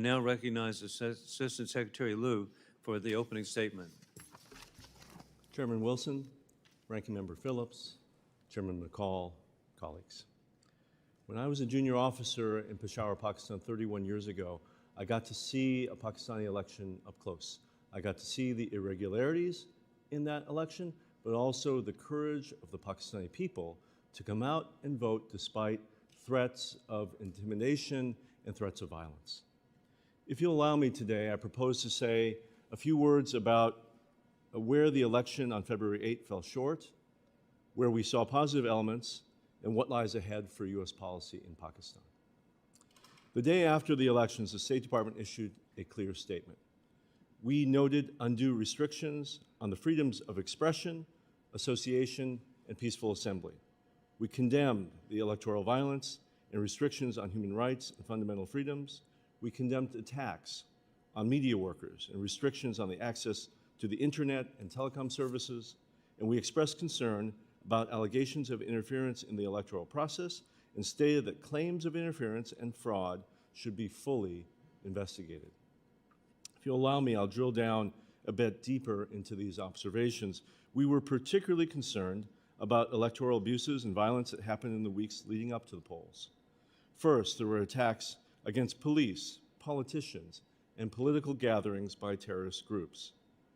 now recognize Assistant Secretary Liu for the opening statement. Chairman Wilson, Ranking Member Phillips, Chairman McCall, colleagues. When I was a junior officer in Peshawar, Pakistan 31 years ago, I got to see a Pakistani election up close. I got to see the irregularities in that election, but also the courage of the Pakistani people to come out and vote despite threats of intimidation and threats of violence. If you'll allow me today, I propose to say a few words about where the election on February 8 fell short, where we saw positive elements, and what lies ahead for U.S. policy in Pakistan. The day after the elections, the State Department issued a clear statement. We noted undue restrictions on the freedoms of expression, association, and peaceful assembly. We condemned the electoral violence and restrictions on human rights and fundamental freedoms. We condemned attacks on media workers and restrictions on the access to the internet and telecom services, and we expressed concern about allegations of interference in the electoral process and stated that claims of interference and fraud should be fully investigated. If you'll allow me, I'll drill down a bit deeper into these observations. We were particularly concerned about electoral abuses and violence that happened in the weeks leading up to the polls. First, there were attacks against police, politicians, and political gatherings by terrorist groups.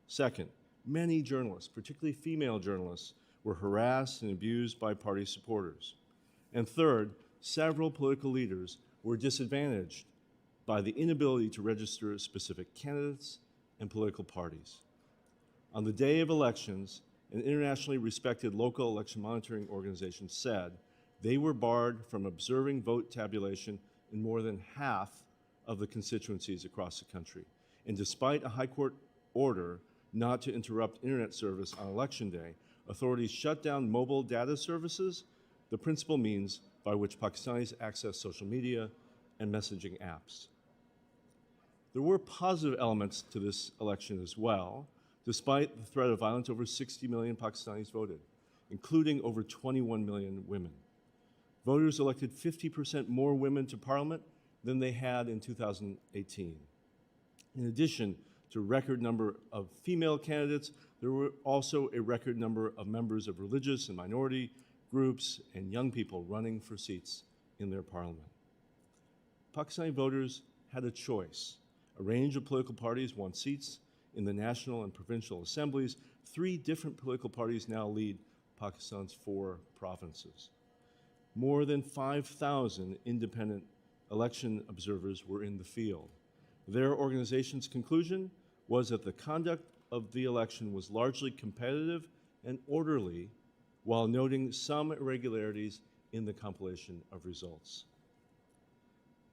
Second, many journalists, particularly female journalists, were harassed and abused by party supporters. And third, several political leaders were disadvantaged by the inability to register specific candidates and political parties. On the day of elections, an internationally respected local election monitoring organization said they were barred from observing vote tabulation in more than half of the constituencies across the country. And despite a high court order not to interrupt internet service on election day, authorities shut down mobile data services, the principal means by which Pakistanis access social media and messaging apps. There were positive elements to this election as well. Despite the threat of violence, over 60 million Pakistanis voted, including over 21 million women. Voters elected 50% more women to parliament than they had in 2018. In addition to a record number of female candidates, there were also a record number of members of religious and minority groups and young people running for seats in their parliament. Pakistani voters had a choice. A range of political parties won seats in the national and provincial assemblies. 3 different political parties now lead Pakistan's 4 provinces. More than 5,000 independent election observers were in the field. Their organization's conclusion was that the conduct of the election was largely competitive and orderly, while noting some irregularities in the compilation of results.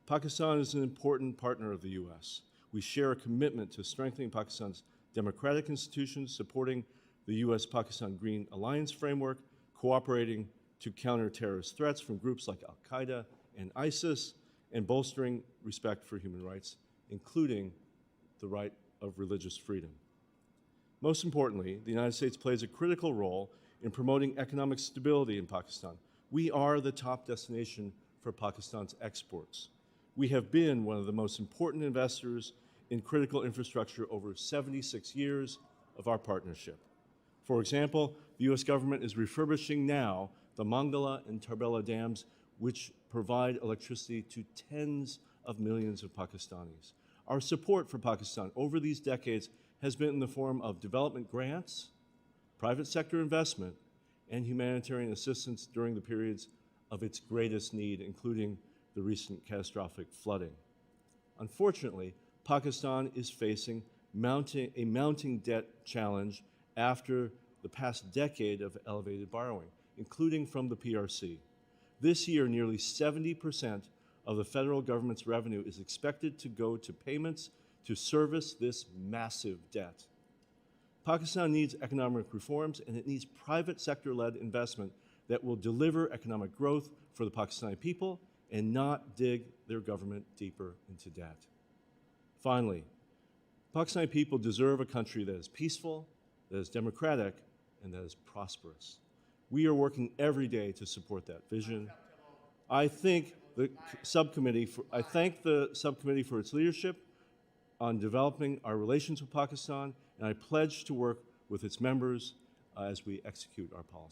Pakistan is an important partner of the U.S. We share a commitment to strengthening Pakistan's democratic institutions, supporting the U.S.-Pakistan Green Alliance framework, cooperating to counter terrorist threats from groups like Al-Qaeda and ISIS, and bolstering respect for human rights, including the right of religious freedom. Most importantly, the United States plays a critical role in promoting economic stability in Pakistan. We are the top destination for Pakistan's exports. We have been one of the most important investors in critical infrastructure over 76 years of our partnership. For example, the U.S. government is refurbishing now the Mangala and Tarbela dams, which provide electricity to tens of millions of Pakistanis. Our support for Pakistan over these decades has been in the form of development grants, private sector investment, and humanitarian assistance during the periods of its greatest need, including the recent catastrophic flooding. Unfortunately, Pakistan is facing a mounting debt challenge after the past decade of elevated borrowing, including from the PRC. This year, nearly 70% of the federal government's revenue is expected to go to payments to service this massive debt. Pakistan needs economic reforms, and it needs private sector-led investment that will deliver economic growth for the Pakistani people and not dig their government deeper into debt. Finally, Pakistani people deserve a country that is peaceful, that is democratic, and that is prosperous. We are working every day to support that vision. I think I thank the subcommittee for its leadership on developing our relations with Pakistan, and I pledge to work with its members as we execute our policy.